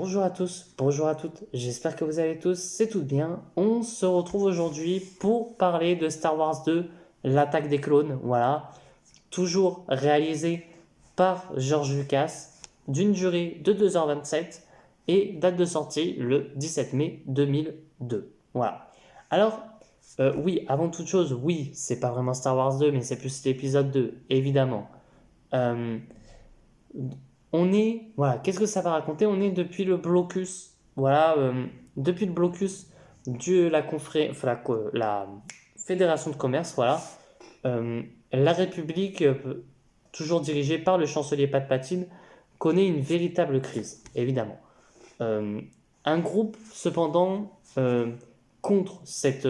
Bonjour à tous, bonjour à toutes, j'espère que vous allez tous, c'est tout bien. On se retrouve aujourd'hui pour parler de Star Wars 2, l'attaque des clones, voilà. Toujours réalisé par George Lucas, d'une durée de 2h27 et date de sortie le 17 mai 2002. Voilà. Alors, oui, avant toute chose, oui, c'est pas vraiment Star Wars 2, mais c'est plus l'épisode 2, évidemment. Euh, voilà, qu'est-ce que ça va raconter? On est depuis le blocus, voilà, depuis le blocus de la Fédération de commerce, voilà. Euh, la République, toujours dirigée par le chancelier Palpatine, connaît une véritable crise, évidemment. Euh, un groupe, cependant, contre cette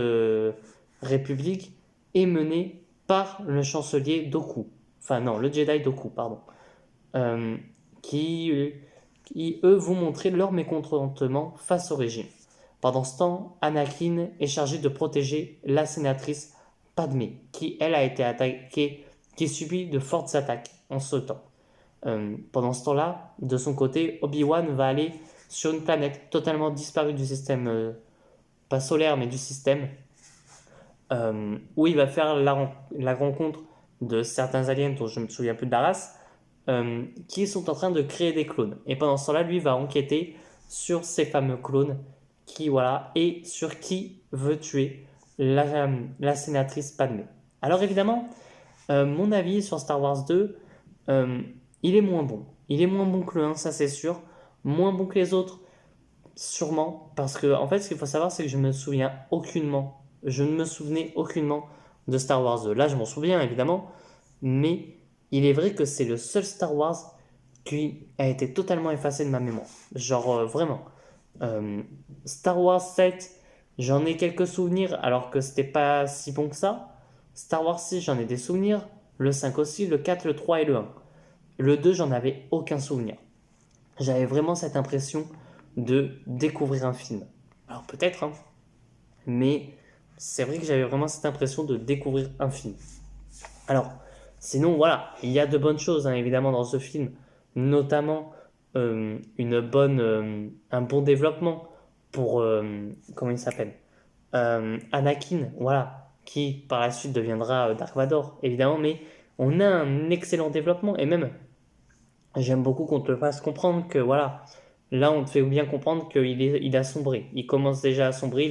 République est mené par le chancelier Dooku. Enfin non, le Jedi Dooku, pardon. Euh, qui, eux, vont montrer leur mécontentement face au régime. Pendant ce temps, Anakin est chargé de protéger la sénatrice Padmé, qui, elle, a été attaquée, qui subit de fortes attaques en ce temps. Pendant ce temps-là, de son côté, Obi-Wan va aller sur une planète totalement disparue du système, pas solaire, mais du système, où il va faire la rencontre de certains aliens dont je ne me souviens plus de la race, qui sont en train de créer des clones. Et pendant ce temps-là, lui va enquêter sur ces fameux clones voilà, et sur qui veut tuer la sénatrice Padmé. Alors évidemment, mon avis sur Star Wars 2, euh, il est moins bon. Il est moins bon que le 1, ça c'est sûr. Moins bon que les autres, sûrement. Parce que, en fait, ce qu'il faut savoir, c'est que je me souviens aucunement. Je ne me souvenais aucunement de Star Wars 2. Là, je m'en souviens, évidemment. Mais il est vrai que c'est le seul Star Wars qui a été totalement effacé de ma mémoire. Genre, vraiment. Euh, Star Wars 7, j'en ai quelques souvenirs alors que c'était pas si bon que ça. Star Wars 6, j'en ai des souvenirs. Le 5 aussi, le 4, le 3 et le 1. Le 2, j'en avais aucun souvenir. J'avais vraiment cette impression de découvrir un film. Alors peut-être, hein, mais c'est vrai que j'avais vraiment cette impression de découvrir un film. Alors, sinon, voilà, il y a de bonnes choses, hein, évidemment, dans ce film, notamment un bon développement pour, comment il s'appelle Anakin, voilà, qui par la suite deviendra Dark Vador, évidemment, mais on a un excellent développement, et même, j'aime beaucoup qu'on te fasse comprendre que, voilà, là, on te fait bien comprendre il a sombré, il commence déjà à sombrer,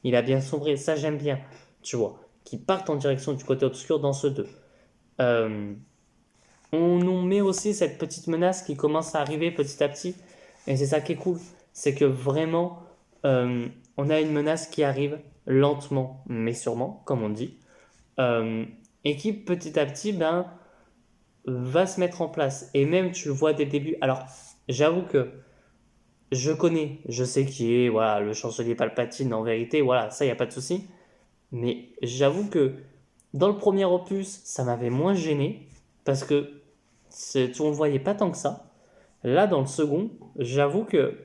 il a bien sombré, ça j'aime bien, tu vois, qui partent en direction du côté obscur dans ce 2. Euh, on nous met aussi cette petite menace qui commence à arriver petit à petit. Et c'est ça qui est cool. C'est que vraiment, on a une menace qui arrive lentement, mais sûrement, comme on dit. Euh, et qui petit à petit va se mettre en place. Et même, tu le vois dès le début. Alors, j'avoue que je sais qui est voilà, le chancelier Palpatine en vérité. Voilà, ça, il n'y a pas de souci. Mais j'avoue que dans le premier opus, ça m'avait moins gêné. Parce que on le voyait pas tant que ça. Là, dans le second, j'avoue que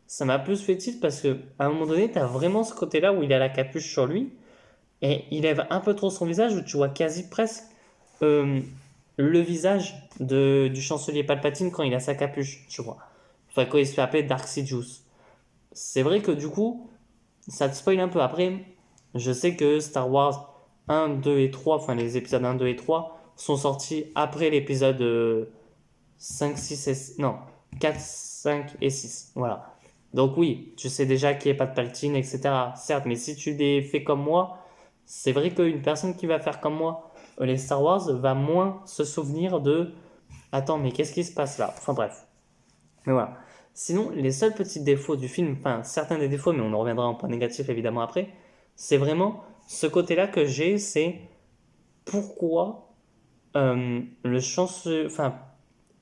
ça m'a plus fait tilt parce que à un moment donné, tu as vraiment ce côté-là où il a la capuche sur lui et il lève un peu trop son visage où tu vois quasi presque euh, le visage du chancelier Palpatine quand il a sa capuche, tu vois. Enfin, quand il se fait appeler Dark Sidious. C'est vrai que du coup, ça te spoil un peu. Après, je sais que Star Wars 1, 2 et 3, enfin les épisodes 1, 2 et 3, sont sortis après l'épisode 5, 6 et... Non, 4, 5 et 6. Voilà. Donc oui, tu sais déjà qu'il n'y a pas de Palpatine, etc. Certes, mais si tu les fais comme moi, c'est vrai qu'une personne qui va faire comme moi les Star Wars va moins se souvenir de attends, mais qu'est-ce qui se passe là? Enfin bref. Mais voilà. Sinon, les seuls petits défauts du film, enfin certains des défauts, mais on en reviendra en point négatif évidemment après, c'est vraiment ce côté-là que j'ai, c'est pourquoi le chanceux, enfin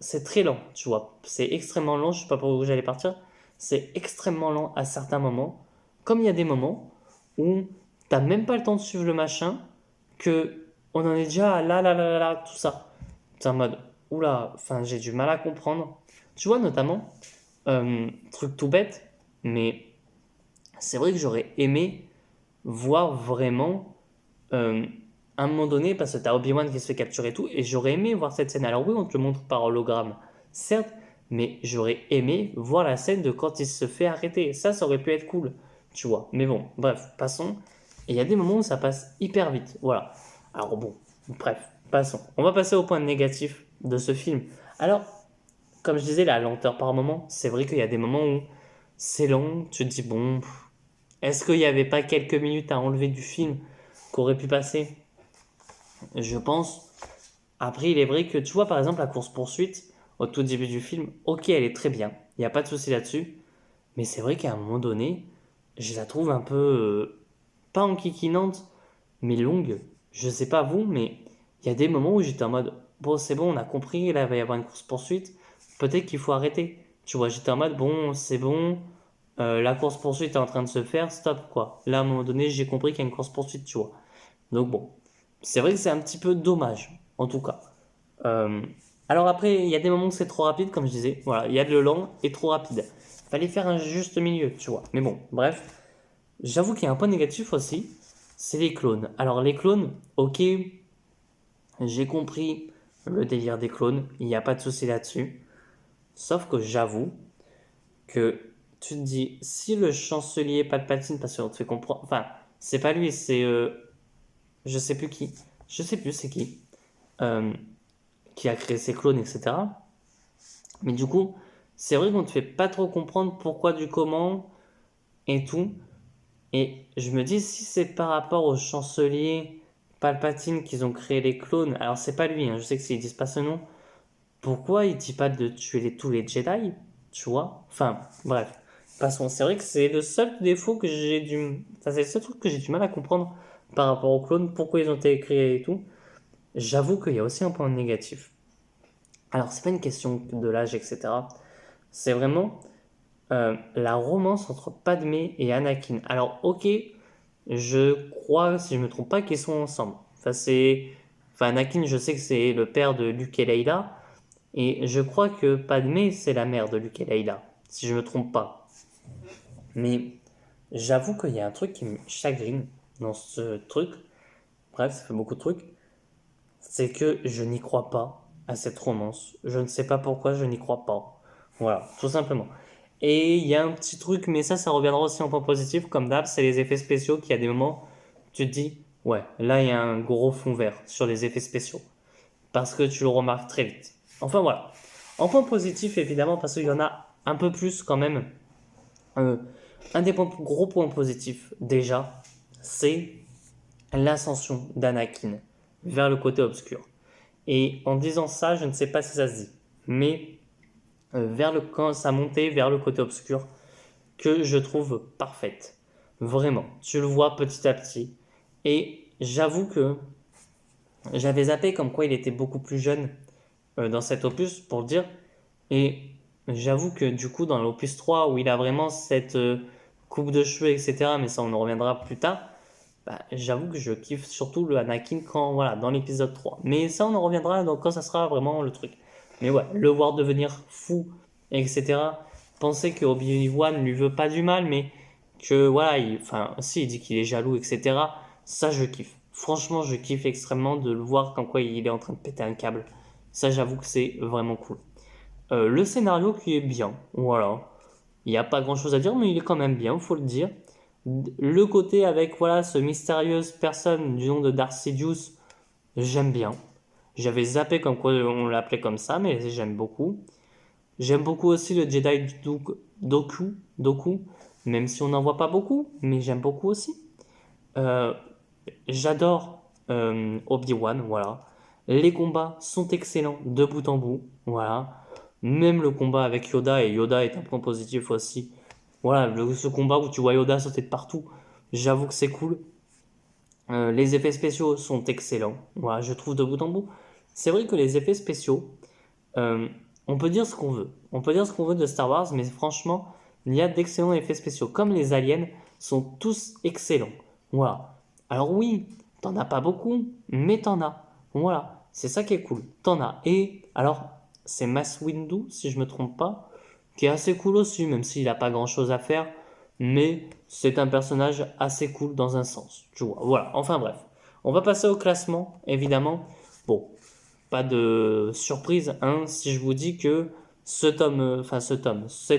c'est très lent, tu vois. C'est extrêmement lent, je sais pas par où j'allais partir. C'est extrêmement lent à certains moments. Comme il y a des moments où t'as même pas le temps de suivre le machin, que on en est déjà à là, tout ça. C'est en mode, oula, enfin j'ai du mal à comprendre. Tu vois, notamment, truc tout bête, mais c'est vrai que j'aurais aimé voir vraiment euh, à un moment donné, parce que t'as Obi-Wan qui se fait capturer et tout, et j'aurais aimé voir cette scène. Alors oui, on te le montre par hologramme, certes, mais j'aurais aimé voir la scène de quand il se fait arrêter. Ça aurait pu être cool, tu vois. Mais bon, bref, passons. Et il y a des moments où ça passe hyper vite, voilà. Alors bon, bref, passons. On va passer au point négatif de ce film. Alors, comme je disais, la lenteur par moment, c'est vrai qu'il y a des moments où c'est long, tu te dis, bon, est-ce qu'il n'y avait pas quelques minutes à enlever du film qu'aurait pu passer? Je pense. Après, il est vrai que, tu vois, par exemple, la course-poursuite, au tout début du film, ok, elle est très bien, il n'y a pas de souci là-dessus, mais c'est vrai qu'à un moment donné, je la trouve un peu, pas enquiquinante, mais longue. Je sais pas vous, mais il y a des moments où j'étais en mode, bon, c'est bon, on a compris, là, il va y avoir une course-poursuite, peut-être qu'il faut arrêter. Tu vois, j'étais en mode, bon, c'est bon, la course-poursuite est en train de se faire, stop, quoi. Là, à un moment donné, j'ai compris qu'il y a une course-poursuite, tu vois. Donc bon, c'est vrai que c'est un petit peu dommage, en tout cas. Euh, alors après, il y a des moments où c'est trop rapide, comme je disais. Voilà, il y a de le lent et trop rapide. Fallait faire un juste milieu, tu vois. Mais bon, bref. J'avoue qu'il y a un point négatif aussi, c'est les clones. Alors les clones, ok, j'ai compris le délire des clones, il n'y a pas de souci là-dessus. Sauf que j'avoue que tu te dis, si le chancelier Palpatine, parce qu'on te fait comprendre, enfin, c'est pas lui, c'est je sais plus qui, je sais plus c'est euh, qui a créé ces clones, etc. Mais du coup, c'est vrai qu'on te fait pas trop comprendre pourquoi du comment et tout. Et je me dis, si c'est par rapport au chancelier Palpatine qu'ils ont créé les clones, alors c'est pas lui, hein, je sais que s'ils disent pas ce nom, pourquoi il dit pas de tuer tous les Jedi, tu vois? Enfin, bref, passons. C'est vrai que c'est le seul défaut que j'ai du... Enfin, c'est le seul truc que j'ai du mal à comprendre par rapport aux clones, pourquoi ils ont été créés et tout. J'avoue qu'il y a aussi un point négatif. Alors, c'est pas une question de l'âge, etc. C'est vraiment la romance entre Padmé et Anakin. Alors, ok, je crois, si je me trompe pas, qu'ils sont ensemble. Enfin, Anakin, je sais que c'est le père de Luke et Leila, et je crois que Padmé, c'est la mère de Luke et Leila, si je me trompe pas. Mais j'avoue qu'il y a un truc qui me chagrine dans ce truc. Bref, ça fait beaucoup de trucs. C'est que je n'y crois pas à cette romance. Je ne sais pas pourquoi je n'y crois pas. Voilà, tout simplement. Et il y a un petit truc, mais ça reviendra aussi en point positif, comme d'hab, c'est les effets spéciaux qui, à des moments, tu te dis, ouais, là, il y a un gros fond vert sur les effets spéciaux. Parce que tu le remarques très vite. Enfin, voilà. En point positif, évidemment, parce qu'il y en a un peu plus quand même. Euh, un des gros points positifs, déjà, c'est l'ascension d'Anakin vers le côté obscur. Et en disant ça, je ne sais pas si ça se dit, mais quand ça montait vers le côté obscur, que je trouve parfaite. Vraiment, tu le vois petit à petit. Et j'avoue que j'avais zappé comme quoi il était beaucoup plus jeune dans cet opus pour le dire. Et j'avoue que du coup, dans l'opus 3, où il a vraiment cette coupe de cheveux, etc., mais ça on en reviendra plus tard, bah, j'avoue que je kiffe surtout le Anakin voilà, dans l'épisode 3. Mais ça on en reviendra donc, quand ça sera vraiment le truc. Mais ouais, le voir devenir fou, etc. Penser que Obi-Wan lui veut pas du mal, mais que voilà, enfin, si il dit qu'il est jaloux, etc. Ça je kiffe. Franchement, je kiffe extrêmement de le voir comme quoi il est en train de péter un câble. Ça, j'avoue que c'est vraiment cool. Le scénario qui est bien, voilà. Il n'y a pas grand chose à dire, mais il est quand même bien, faut le dire. Le côté avec voilà ce mystérieuse personne du nom de Darth Sidious, j'aime bien. J'avais zappé comme quoi on l'appelait comme ça, mais j'aime beaucoup. J'aime beaucoup aussi le Jedi Doku, même si on n'en voit pas beaucoup, mais j'aime beaucoup aussi. Euh, J'adore Obi-Wan, voilà. Les combats sont excellents de bout en bout, voilà. Même le combat avec Yoda, et Yoda est un point positif aussi. Voilà, ce combat où tu vois Yoda sauter de partout, j'avoue que c'est cool. Les effets spéciaux sont excellents, voilà, je trouve de bout en bout. C'est vrai que les effets spéciaux, euh, on peut dire ce qu'on veut. On peut dire ce qu'on veut de Star Wars, mais franchement, il y a d'excellents effets spéciaux. Comme les aliens sont tous excellents. Voilà. Alors oui, t'en as pas beaucoup, mais t'en as. Voilà. C'est ça qui est cool. T'en as. Et alors, c'est Mace Windu, si je me trompe pas, qui est assez cool aussi, même s'il n'a pas grand chose à faire. Mais c'est un personnage assez cool dans un sens. Tu vois. Voilà. Enfin bref. On va passer au classement, évidemment. Bon, pas de surprise, hein, si je vous dis que cet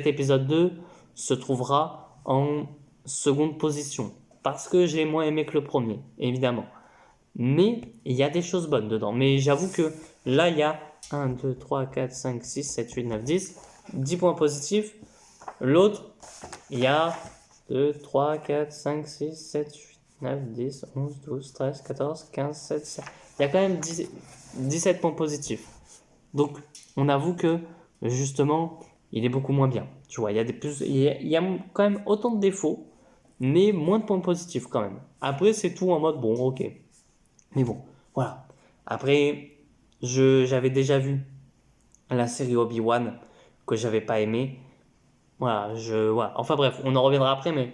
épisode 2 se trouvera en seconde position. Parce que j'ai moins aimé que le premier, évidemment. Mais il y a des choses bonnes dedans. Mais j'avoue que là, il y a 1, 2, 3, 4, 5, 6, 7, 8, 9, 10. 10 points positifs. L'autre, il y a 2, 3, 4, 5, 6, 7, 8, 9, 10, 11, 12, 13, 14, 15, 16, 17. Il y a quand même 17 points positifs. Donc, on avoue que, justement, il est beaucoup moins bien. Tu vois, il y a quand même autant de défauts, mais moins de points positifs quand même. Après, c'est tout en mode, bon, ok. Mais bon, voilà. Après, j'avais déjà vu la série Obi-Wan que j'avais pas aimé. Voilà. Enfin bref, on en reviendra après, mais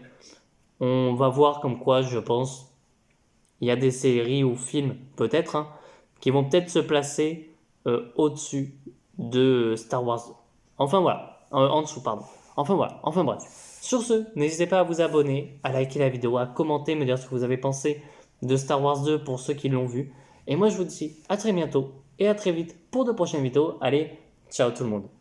on va voir comme quoi, je pense, il y a des séries ou films, peut-être, hein, qui vont peut-être se placer au-dessus de Star Wars. Enfin voilà, en dessous, pardon. Enfin voilà, enfin bref. Sur ce, n'hésitez pas à vous abonner, à liker la vidéo, à commenter, me dire ce que vous avez pensé de Star Wars 2 pour ceux qui l'ont vu. Et moi je vous dis à très bientôt et à très vite pour de prochaines vidéos. Allez, ciao tout le monde.